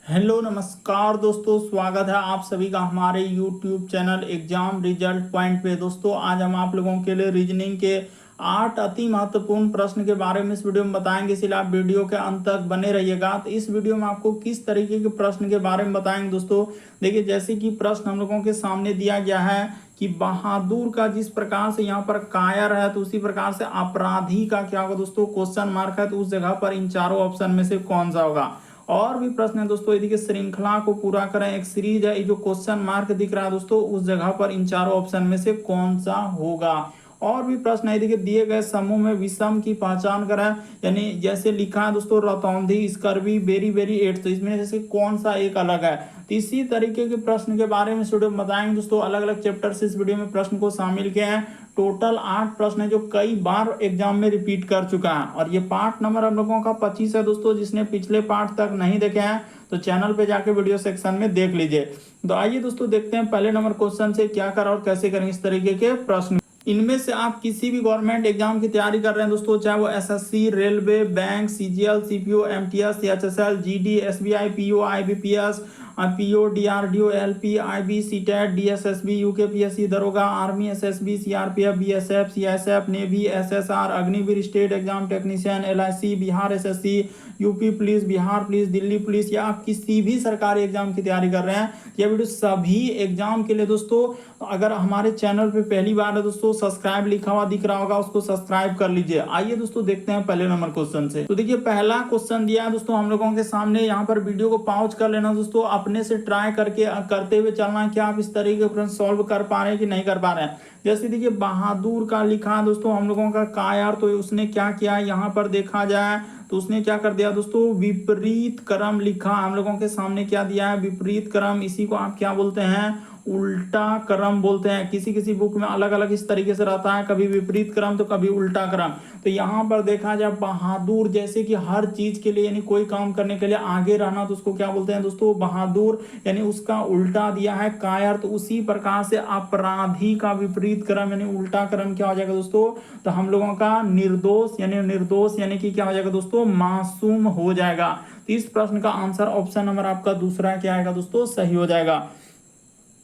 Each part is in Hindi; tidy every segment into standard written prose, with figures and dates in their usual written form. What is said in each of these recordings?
हेलो नमस्कार दोस्तों, स्वागत है आप सभी का हमारे YouTube channel exam result point पे। दोस्तों आज हम आप लोगों के लिए रीजनिंग के 8 अति महत्वपूर्ण प्रश्न के बारे में इस वीडियो में बताएंगे, इसलिए आप वीडियो के अंत तक बने रहिएगा। तो इस वीडियो में आपको किस तरीके के प्रश्न के बारे में बताएंगे दोस्तों। देखिए, जैसे कि प्रश्न हम लोगों के सामने दिया गया है कि बहादुर का जिस प्रकार से यहाँ पर कायर है, तो उसी प्रकार से अपराधी का क्या होगा दोस्तों, क्वेश्चन मार्क है। तो उस जगह पर इन चारों ऑप्शन में से कौन सा होगा। और भी प्रश्न है दोस्तों, यदि श्रृंखला को पूरा करें, एक सीरीज है, ये जो क्वेश्चन मार्क दिख रहा है दोस्तों, उस जगह पर इन चारों ऑप्शन में से कौन सा होगा। और भी प्रश्न है, देखिए दिए गए समूह में विषम की पहचान करें, यानी जैसे लिखा है दोस्तों रतौंधी, स्कर्वी, बेरी बेरी एट, तो इसमें जैसे कौन सा एक अलग है। तो इसी तरीके के प्रश्न के बारे में इस वीडियो में बताएंगे दोस्तों। अलग अलग चैप्टर से इस वीडियो में प्रश्न को शामिल किए हैं। टोटल 8 प्रश्न है जो कई बार एग्जाम में रिपीट कर चुका है, और ये पार्ट नंबर हम लोगों का 25 है दोस्तों। जिसने पिछले पार्ट तक नहीं देखे हैं तो चैनल पे जाके वीडियो सेक्शन में देख लीजिए। तो आइए दोस्तों देखते हैं पहले नंबर क्वेश्चन से क्या करा और कैसे करेंगे इस तरीके के प्रश्न। इनमें से आप किसी भी गवर्नमेंट एग्जाम की तैयारी कर रहे हैं दोस्तों, चाहे वो SSC, railway, bank, CGL, CPO, MTS, CHSL, GD, SBI, PO, IBPS, PO, DRDO, LP, IB, CTET, DSSB, UKPSC, दरोगा, army, SSB, CRPF, BSF, CISF, navy, SSR, Agniveer, state exam technician, LIC, Bihar SSC, UP police, Bihar police, Delhi police, या आप किसी भी सरकारी एग्जाम की तैयारी कर रहे हैं, यह वीडियो सभी एग्जाम के लिए दोस्तों। अगर हमारे चैनल पे पहली बार है दोस्तों, सब्सक्राइब लिखा हुआ दिख रहा होगा, उसको सब्सक्राइब कर लीजिए। आइए दोस्तों देखते हैं पहले नंबर क्वेश्चन से। तो देखिए पहला क्वेश्चन दिया है दोस्तों हम लोगों के सामने। यहाँ पर वीडियो को पॉज कर लेना दोस्तों, अपने से ट्राई करके करते हुए चलना है, क्या आप इस तरीके के प्रश्न सॉल्व कर पा रहे हैं कि नहीं कर पा रहे हैं। जैसे देखिए बहादुर का लिखा है दोस्तों हम लोगों का कायर, तो उसने क्या किया, यहाँ पर देखा जाए तो उसने क्या कर दिया दोस्तों, विपरीत क्रम लिखा। हम लोगों के सामने क्या दिया है, विपरीत क्रम। इसी को आप क्या बोलते हैं, उल्टा क्रम बोलते हैं। किसी किसी बुक में अलग अलग इस तरीके से रहता है, कभी विपरीत क्रम तो कभी उल्टा क्रम। तो यहाँ पर देखा जाए बहादुर, जैसे कि हर चीज के लिए यानी कोई काम करने के लिए आगे रहना, तो उसको क्या बोलते हैं दोस्तों, बहादुर। यानी उसका उल्टा दिया है कायर, तो उसी प्रकार से अपराधी का विपरीत क्रम यानी उल्टा क्रम क्या हो जाएगा दोस्तों, तो हम लोगों का निर्दोष यानी कि क्या हो जाएगा दोस्तों, मासूम हो जाएगा। तो इस प्रश्न का आंसर ऑप्शन नंबर आपका दूसरा क्या आएगा दोस्तों, सही हो जाएगा।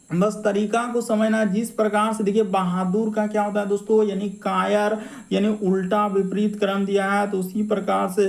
बस तरीका को समझना, जिस प्रकार से देखिए बहादुर का क्या होता है दोस्तों, यानी कायर, यानी उल्टा विपरीत क्रम दिया है, तो उसी प्रकार से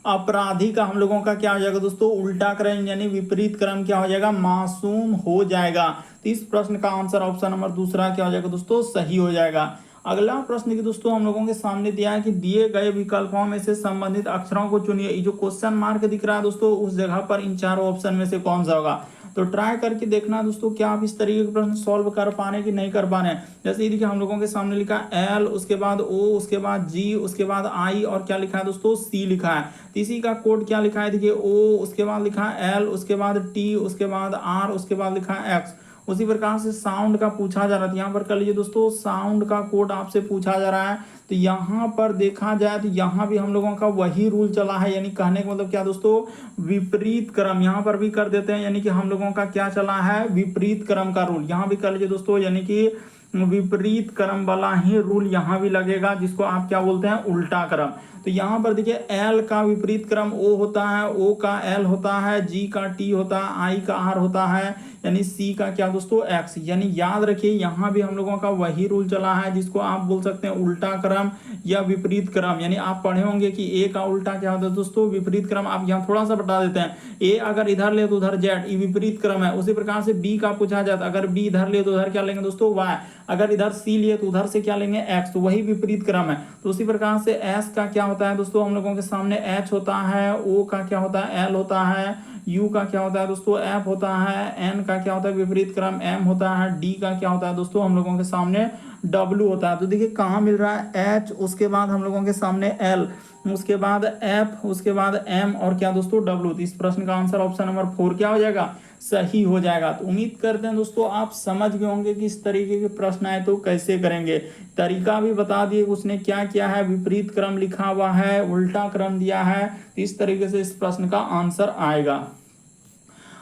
अपराधी का हम लोगों का क्या हो जाएगा दोस्तों, उल्टा क्रम यानी विपरीत क्रम क्या हो जाएगा, मासूम हो जाएगा। तो इस प्रश्न का आंसर ऑप्शन नंबर दूसरा क्या हो जाएगा दोस्तों, सही हो जाएगा। अगला प्रश्न की दोस्तों हम लोगों के सामने दिया है कि दिए गए विकल्पों में से संबंधित अक्षरों को चुनिए। ये जो क्वेश्चन मार्क दिख रहा है दोस्तों, उस जगह पर इन चारों ऑप्शन में से कौन सा होगा। तो ट्राई करके देखना दोस्तों, क्या आप इस तरीके के प्रश्न सॉल्व कर पा रहे हैं कि नहीं कर पा रहे हैं। जैसे ये देखिए हम लोगों के सामने लिखा एल, उसके बाद ओ, उसके बाद जी, उसके बाद आई, और क्या लिखा है दोस्तों, सी लिखा है। तो इसी का कोड क्या लिखा है, देखिए ओ, उसके बाद लिखा है एल, उसके बाद टी, उसके बाद आर, उसके बाद लिखा है एक्स। उसी प्रकार से साउंड का पूछा जा रहा था, यहाँ पर कर लीजिए दोस्तों, साउंड का कोड आपसे पूछा जा रहा है। तो यहाँ पर देखा जाए तो यहाँ भी हम लोगों का वही रूल चला है, यानी कहने का मतलब क्या दोस्तों, विपरीत क्रम। यहाँ पर भी कर देते हैं, यानी कि हम लोगों का क्या चला है, विपरीत क्रम का रूल। यहाँ भी कर लीजिए दोस्तों, यानी कि विपरीत क्रम वाला ही रूल यहाँ भी लगेगा, जिसको आप क्या बोलते हैं, उल्टा क्रम। तो यहाँ पर देखिए एल का विपरीत क्रम ओ होता है, ओ का एल होता है, जी का टी होता है, आई का आर होता है, यानी सी का क्या दोस्तों, एक्स। यानी याद रखिए यहाँ भी हम लोगों का वही रूल चला है, जिसको आप बोल सकते हैं उल्टा क्रम या विपरीत क्रम। यानी आप पढ़े होंगे कि ए का उल्टा क्या होता है दोस्तों, विपरीत क्रम। आप यहाँ थोड़ा सा बता देते हैं, ए अगर इधर ले तो उधर जेड, ये विपरीत क्रम है। उसी प्रकार से बी का पूछा जाता है, अगर बी इधर ले तो उधर क्या लेंगे दोस्तों, वाई। अगर इधर सी लिए तो उधर से क्या लेंगे, एक्स, तो वही विपरीत क्रम है। तो उसी प्रकार से एस का क्या होता है दोस्तों, हम लोगों के सामने एच होता है, ओ का क्या होता है, एल होता है, यू का क्या होता है दोस्तों, एफ होता है, एन का क्या होता है विपरीत क्रम, एम होता है, डी का क्या होता है दोस्तों हम लोगों के सामने डब्ल्यू होता है। तो देखिए कहाँ मिल रहा है, एच, उसके बाद हम लोगों के सामने एल, उसके बाद एफ, उसके बाद एम, और क्या दोस्तों, डब्ल्यू। तो इस प्रश्न का आंसर ऑप्शन नंबर 4 क्या हो जाएगा, सही हो जाएगा। तो उम्मीद करते हैं दोस्तों आप समझ गए होंगे कि इस तरीके के प्रश्न आए तो कैसे करेंगे। तरीका भी बता दिए उसने क्या किया है, विपरीत क्रम लिखा हुआ है, उल्टा क्रम दिया है, तो इस तरीके से इस प्रश्न का आंसर आएगा।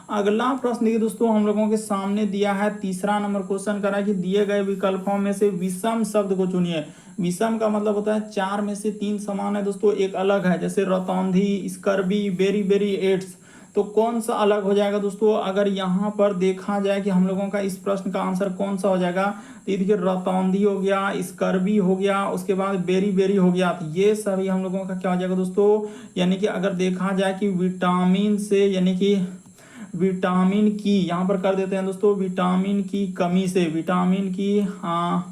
अगला प्रश्न देखिए दोस्तों हम लोगों के सामने दिया है तीसरा नंबर क्वेश्चन करा कि दिए गए विकल्पों में से विषम शब्द को चुनिए। विषम का मतलब होता है चार में से तीन समान है दोस्तों, एक अलग है, जैसे रतौंधी, स्कर्बी, बेरी बेरी, एड्स। तो कौन सा अलग हो जाएगा दोस्तों? अगर यहाँ पर देखा जाए कि हम लोगों का इस प्रश्न का आंसर कौन सा हो जाएगा, तो ये देखिए रतौंधी हो गया, स्कर्बी हो गया, उसके बाद बेरी बेरी हो गया, तो ये सभी हम लोगों का क्या हो जाएगा दोस्तों? यानी कि अगर देखा जाए कि विटामिन से, यानी कि विटामिन की यहाँ पर कर देते हैं दोस्तों, विटामिन की कमी से, विटामिन की, हाँ,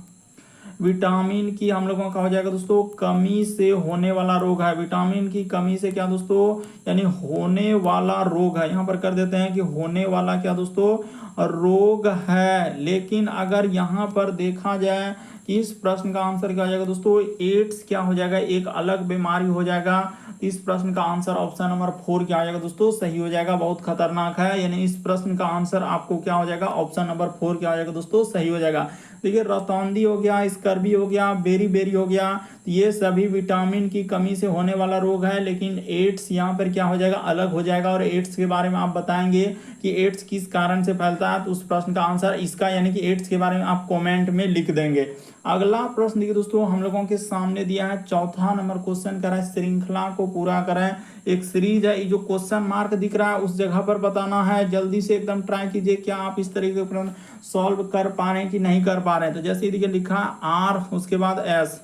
विटामिन की हम लोगों का हो जाएगा दोस्तों कमी से होने वाला रोग है। विटामिन की कमी से क्या दोस्तों, यानी होने वाला रोग है। यहाँ पर कर देते हैं कि होने वाला क्या दोस्तों, रोग है। लेकिन अगर यहाँ पर देखा जाए कि इस प्रश्न का आंसर क्या हो जाएगा दोस्तों, एड्स क्या हो जाएगा, एक अलग बीमारी हो जाएगा। इस प्रश्न का आंसर ऑप्शन नंबर 4 क्या हो जाएगा दोस्तों, सही हो जाएगा। बहुत खतरनाक है, यानी इस प्रश्न का आंसर आपको क्या हो जाएगा, ऑप्शन नंबर 4 क्या हो जाएगा दोस्तों, सही हो जाएगा। देखिए रतौंधी हो गया, स्कर्बी हो गया, बेरी बेरी हो गया, तो ये सभी विटामिन की कमी से होने वाला रोग है। लेकिन एड्स यहाँ पर क्या हो जाएगा, अलग हो जाएगा। और एड्स के बारे में आप बताएंगे कि एड्स किस कारण से फैलता है, तो उस प्रश्न का आंसर इसका, यानी कि एड्स के बारे में आप कमेंट में लिख देंगे। अगला प्रश्न देखिए दोस्तों हम लोगों के सामने दिया है चौथा नंबर क्वेश्चन करें, श्रृंखला को पूरा करें। एक सीरीज है, ये जो क्वेश्चन मार्क दिख रहा है उस जगह पर बताना है। जल्दी से एकदम ट्राई कीजिए क्या आप इस तरीके के प्रश्न सॉल्व कर पा रहे हैं कि नहीं कर पा रहे हैं। तो जैसे देखिए लिखा है आर, उसके बाद एस,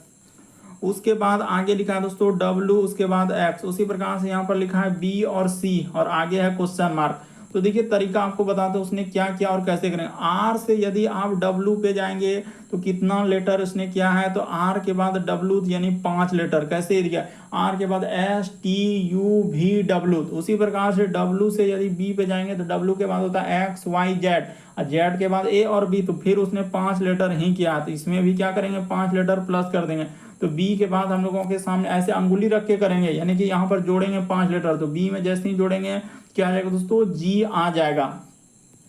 उसके बाद आगे लिखा है दोस्तों डब्ल्यू, उसके बाद एक्स, उसी प्रकार से यहाँ पर लिखा है बी और सी, और आगे है क्वेश्चन मार्क। तो देखिए तरीका आपको बताते हैं उसने क्या किया और कैसे करें। आर से यदि आप डब्ल्यू पे जाएंगे तो कितना लेटर उसने किया है, तो आर के बाद डब्ल्यू यानी 5 लेटर, कैसे दिया, आर के बाद S T U V W. उसी प्रकार से डब्ल्यू से यदि बी पे जाएंगे तो डब्ल्यू के बाद होता है एक्स वाई जेड, और जेड के बाद ए और बी, तो फिर उसने 5 लेटर ही किया, तो इसमें भी क्या करेंगे 5 लेटर प्लस कर देंगे। तो बी के बाद हम लोगों के सामने ऐसे अंगुली रख के करेंगे, यानी कि यहाँ पर जोड़ेंगे 5 लेटर, तो बी में जैसे ही जोड़ेंगे क्या आ जाएगा दोस्तों, जी आ जाएगा।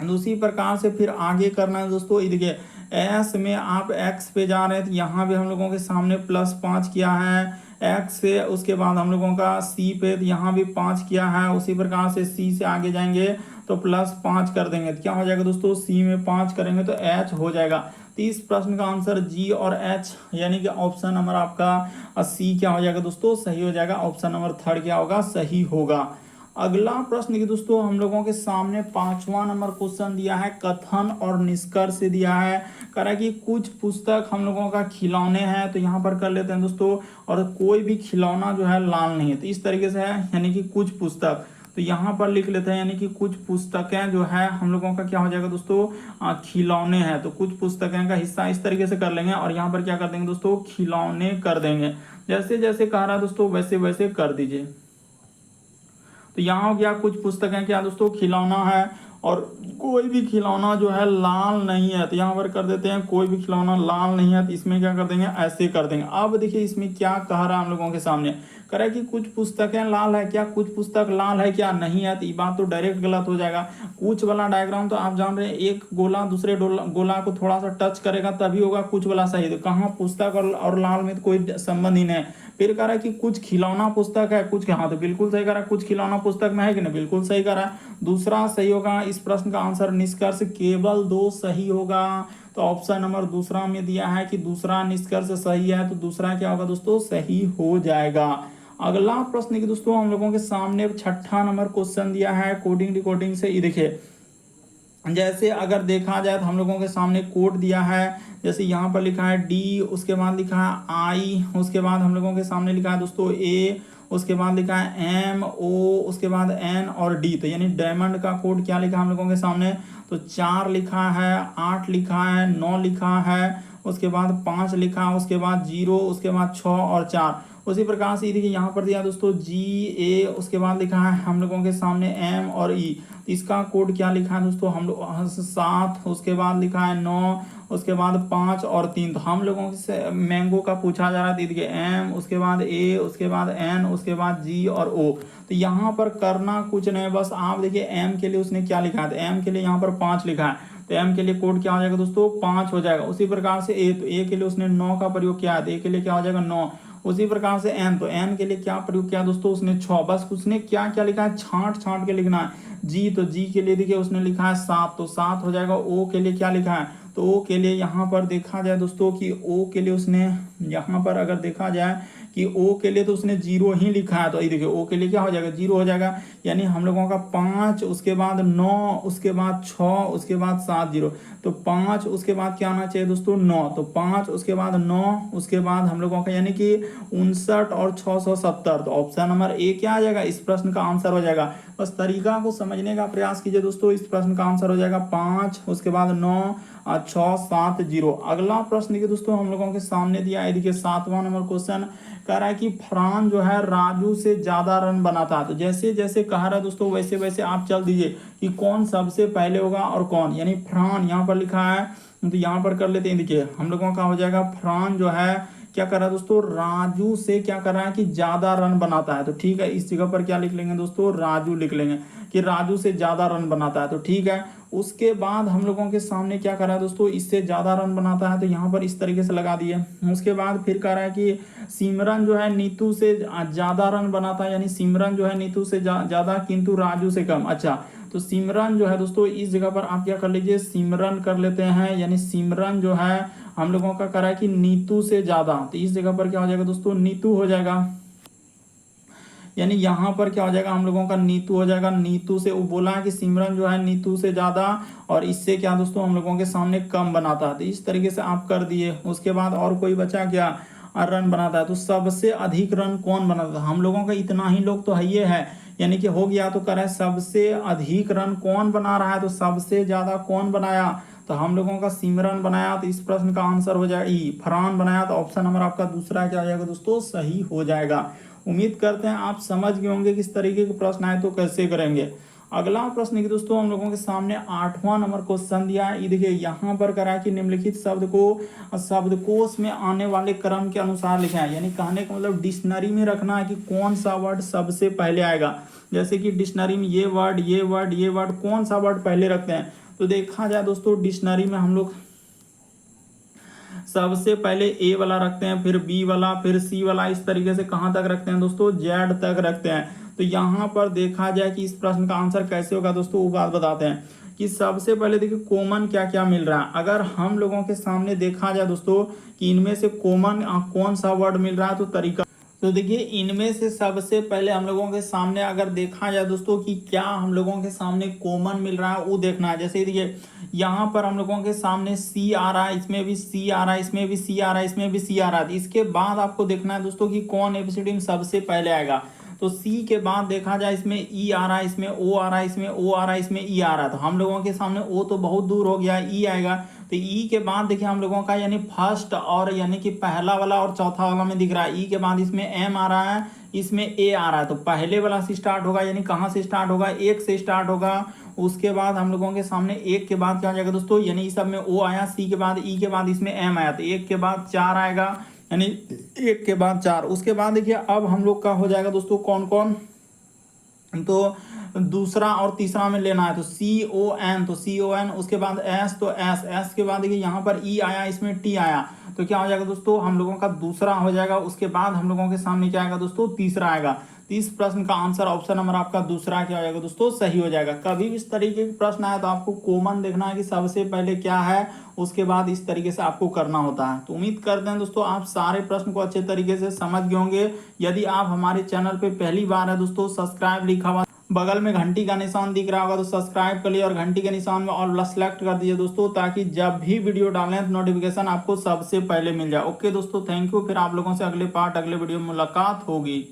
उसी प्रकार से फिर आगे करना है दोस्तों, देखिए एस में आप एक्स पे जा रहे हैं तो यहाँ भी हम लोगों के सामने +5 किया है एक्स से। उसके बाद हम लोगों का सी पे, तो यहाँ भी 5 किया है। उसी प्रकार से सी से आगे जाएंगे तो +5 कर देंगे, तो क्या हो जाएगा दोस्तों, सी में 5 करेंगे तो एच हो जाएगा। तो इस प्रश्न का आंसर जी और एच, यानी कि ऑप्शन नंबर आपका सी क्या हो जाएगा दोस्तों, सही हो जाएगा। ऑप्शन नंबर 3 क्या होगा, सही होगा। अगला प्रश्न की दोस्तों हम लोगों के सामने 5वां नंबर क्वेश्चन दिया है, कथन और निष्कर्ष दिया है। कह रहा है कि कुछ पुस्तक हम लोगों का खिलौने हैं, तो यहाँ पर कर लेते हैं दोस्तों, और कोई भी खिलौना जो है लाल नहीं है, तो इस तरीके से है, यानी कि कुछ पुस्तक, तो यहाँ पर लिख लेते हैं, यानी कि कुछ पुस्तकें जो है हम लोगों का क्या हो जाएगा दोस्तों, खिलौने हैं। तो कुछ पुस्तकें का हिस्सा इस तरीके से कर लेंगे, और यहाँ पर क्या कर देंगे दोस्तों, खिलौने कर देंगे। जैसे जैसे कह रहा है दोस्तों वैसे वैसे कर दीजिए। तो यहाँ हो गया कुछ पुस्तकें क्या दोस्तों, खिलौना है, और कोई भी खिलौना जो है लाल नहीं है, तो यहाँ पर कर देते हैं कोई भी खिलौना लाल नहीं है, तो इसमें क्या कर देंगे, ऐसे कर देंगे। अब देखिए इसमें क्या कह रहा है हम लोगों के सामने, कह रहा है कि कुछ पुस्तकें लाल है क्या, कुछ पुस्तक लाल है क्या, नहीं है, तो ये बात तो डायरेक्ट गलत हो जाएगा। कुछ वाला डायग्राम तो आप जान रहे हैं, एक गोला दूसरे गोला को थोड़ा सा टच करेगा तभी होगा कुछ वाला सही, तो कहाँ पुस्तक और लाल में तो कोई संबंध ही नहीं। फिर कह रहा है कि कुछ खिलौना पुस्तक है, कुछ, हाँ तो बिल्कुल सही कह रहा है, कुछ खिलौना पुस्तक में है कि नहीं, बिल्कुल सही कह रहा है। दूसरा सही होगा। इस प्रश्न का आंसर निष्कर्ष केवल 2 सही होगा, तो ऑप्शन नंबर दूसरा में दिया है कि दूसरा निष्कर्ष सही है, तो दूसरा क्या होगा दोस्तों, सही हो जाएगा। अगला प्रश्न की दोस्तों हम लोगों के सामने 6ठा नंबर क्वेश्चन दिया है कोडिंग डिकोडिंग से। ये देखिए जैसे अगर देखा जाए तो हम लोगों के सामने कोड दिया है, जैसे यहाँ पर लिखा है डी, उसके बाद लिखा है आई, उसके बाद हम लोगों के सामने लिखा है दोस्तों ए, उसके बाद लिखा है एम ओ, उसके बाद एन और डी। तो यानी डायमंड का कोड क्या लिखा है हम लोगों के सामने, तो 4 लिखा है, 8 लिखा है, 9 लिखा है, उसके बाद 5 लिखा है, उसके बाद 0, उसके बाद 6 और 4। उसी प्रकार से देखिए यहाँ पर दिया दोस्तों जी ए, उसके बाद लिखा है हम लोगों के सामने एम और ई। इसका कोड क्या लिखा है दोस्तों, हम लोग 7, उसके बाद लिखा है 9, उसके बाद 5 और 3। तो हम लोगों से मैंगो का पूछा जा रहा है, देखिए एम, उसके बाद ए, उसके बाद एन, उसके बाद जी और ओ। तो यहाँ पर करना कुछ नहीं, बस आप देखिए एम के लिए उसने क्या लिखा है, तो एम के लिए यहाँ पर 5 लिखा है, तो एम के लिए कोड क्या हो जाएगा दोस्तों, 5 हो जाएगा। उसी प्रकार से ए, तो ए के लिए उसने 9 का प्रयोग किया है, तो ए के लिए क्या हो जाएगा 9। उसी प्रकार से एन, तो एन के लिए क्या प्रयोग किया दोस्तों, उसने 6। बस उसने क्या क्या लिखा है, छांट छांट के लिखना है। जी, तो जी के लिए देखिए उसने लिखा है 7, तो 7 हो जाएगा। ओ के लिए क्या लिखा है, तो ओ के लिए यहाँ पर देखा जाए दोस्तों कि ओ के लिए उसने यहाँ पर अगर देखा जाए कि ओ के लिए तो उसने 0 ही लिखा है, तो ये देखिए ओ के लिए क्या हो जाएगा, 0 हो जाएगा। यानी हम लोगों का 5, उसके बाद 9, उसके बाद 6, उसके बाद 7 0, तो 5 उसके बाद क्या आना चाहिए दोस्तों, 9, तो 5 उसके बाद 9, उसके बाद हम लोगों का यानी कि 59 और 670, तो ऑप्शन नंबर ए क्या आ जाएगा, इस प्रश्न का आंसर हो जाएगा। बस तरीका को समझने का प्रयास कीजिए दोस्तों, इस प्रश्न का आंसर हो जाएगा 5, उसके बाद 9 और 6 7 0। अगला प्रश्न देखिए दोस्तों हम लोगों के सामने दिया है, देखिए 7वां नंबर क्वेश्चन कह रहा है कि फरहान जो है राजू से ज्यादा रन बनाता है। तो जैसे जैसे कह रहा है दोस्तों वैसे वैसे आप चल दीजिए कि कौन सबसे पहले होगा और कौन, यानी फरहान यहाँ पर लिखा है तो यहाँ पर कर लेते हैं। देखिए हम लोगों का हो जाएगा फरहान जो है क्या कर रहा है दोस्तों, राजू से क्या कर रहा है कि ज्यादा रन बनाता है। तो ठीक है, इस जगह पर क्या लिख लेंगे दोस्तों, राजू लिख लेंगे कि राजू से ज्यादा रन बनाता है। तो ठीक है, उसके बाद हम लोगों के सामने क्या कर रहा है दोस्तों, इससे ज्यादा रन बनाता है, तो यहाँ पर इस तरीके से लगा दिए। उसके बाद फिर कह रहा है कि सिमरन जो है नीतू से ज्यादा रन बनाता है, यानी सिमरन जो है नीतू से ज्यादा किंतु राजू से कम। अच्छा, तो सिमरन जो है दोस्तों इस जगह पर आप क्या कर लीजिए, सिमरन कर लेते हैं, यानी सिमरन जो है हम लोगों का कह रहा है कि नीतू से ज्यादा, तो इस जगह पर क्या हो जाएगा दोस्तों, नीतू हो जाएगा। यानी यहाँ पर क्या हो जाएगा हम लोगों का नीतू हो जाएगा। नीतू से वो बोला है कि सिमरन जो है नीतू से ज्यादा और इससे क्या दोस्तों हम लोगों के सामने कम बनाता है, तो इस तरीके से आप कर दिए। उसके बाद और कोई बचा क्या, रन बनाता है, तो सबसे अधिक रन कौन बनाता है, हम लोगों का इतना ही लोग तो है ये है, यानी कि हो गया। तो कर है सबसे अधिक रन कौन बना रहा है, तो सबसे ज्यादा कौन बनाया, तो हम लोगों का सिमरन बनाया, तो इस प्रश्न का आंसर हो जाएगा ई, फरहान बनाया, तो ऑप्शन नंबर आपका दूसरा क्या हो जाएगा दोस्तों, सही हो जाएगा। उम्मीद करते हैं आप समझ गए होंगे किस तरीके के प्रश्न आए तो कैसे करेंगे। अगला प्रश्न की दोस्तों हम लोगों के सामने 8वां नंबर क्वेश्चन दिया है। ये देखिए यहाँ पर करा है कि निम्नलिखित शब्द को शब्दकोश में आने वाले क्रम के अनुसार लिखा है, यानी कहने का मतलब डिक्शनरी में रखना है कि कौन सा वर्ड सबसे पहले आएगा। जैसे कि डिक्शनरी में ये वर्ड ये वर्ड ये वर्ड, कौन सा वर्ड पहले रखते हैं, तो देखा जाए दोस्तों डिक्शनरी में हम लोग सबसे पहले ए वाला रखते हैं, फिर बी वाला, फिर सी वाला, इस तरीके से कहां तक रखते हैं दोस्तों, जेड तक रखते हैं। तो यहाँ पर देखा जाए कि इस प्रश्न का आंसर कैसे होगा दोस्तों, वो बात बताते हैं कि सबसे पहले देखिए कॉमन क्या क्या मिल रहा है। अगर हम लोगों के सामने देखा जाए दोस्तों कि इनमें से कॉमन कौन सा वर्ड मिल रहा है, तो तरीका, तो देखिए इनमें से सबसे पहले हम लोगों के सामने अगर देखा जाए दोस्तों कि क्या हम लोगों के सामने कॉमन मिल रहा है वो देखना है। जैसे देखिए यहाँ पर हम लोगों के सामने सी आ रहा है, इसमें भी सी आ रहा है, इसमें भी सी आ रहा है, इसमें भी सी आ रहा है। इसके बाद आपको देखना है दोस्तों कि कौन एबीसीडी में सबसे पहले आएगा। तो सी के बाद देखा जाए इसमें ई आ रहा है, इसमें ओ आ रहा है, इसमें ओ आ रहा है, इसमें ई आ रहा है। तो हम लोगों के सामने ओ तो बहुत दूर हो गया, ई आएगा। तो ई के बाद देखिए हम लोगों का यानी फर्स्ट और यानी कि पहला वाला और चौथा वाला में दिख रहा है। ई के बाद इसमें एम आ रहा है, इसमें ए आ रहा है। तो पहले वाला से स्टार्ट होगा, यानी कहाँ से स्टार्ट होगा, एक से स्टार्ट होगा। उसके बाद हम लोगों के सामने एक के बाद क्या हो जाएगा दोस्तों, यानी इस सब में ओ आया, सी के बाद ई के बाद इसमें एम आया, तो एक के बाद 4 आएगा, यानी एक के बाद 4। उसके बाद देखिए अब हम लोग का हो जाएगा दोस्तों कौन कौन, तो दूसरा और तीसरा में लेना है, तो सी ओ एन, तो सी ओ एन, उसके बाद एस, तो एस, एस के बाद देखिए यहाँ पर ई आया, इसमें टी आया, तो क्या हो जाएगा दोस्तों हम लोगों का दूसरा हो जाएगा। उसके बाद हम लोगों के सामने क्या आएगा दोस्तों, तीसरा आएगा। तो इस प्रश्न का आंसर ऑप्शन नंबर आपका दूसरा क्या हो जाएगा दोस्तों, सही हो जाएगा। कभी भी इस तरीके के प्रश्न आए तो आपको कॉमन देखना है कि सबसे पहले क्या है, उसके बाद इस तरीके से आपको करना होता है। तो उम्मीद करते हैं दोस्तों आप सारे प्रश्न को अच्छे तरीके से समझ गए होंगे। यदि आप हमारे चैनल पे पहली बार है दोस्तों, सब्सक्राइब लिखा हुआ बगल में घंटी का निशान दिख रहा होगा तो सब्सक्राइब कर लिए और घंटी के निशान में ऑल सेलेक्ट कर दीजिए दोस्तों, ताकि जब भी वीडियो डालें तो नोटिफिकेशन आपको सबसे पहले मिल जाए। ओके दोस्तों, थैंक यू। फिर आप लोगों से अगले पार्ट अगले वीडियो में मुलाकात होगी।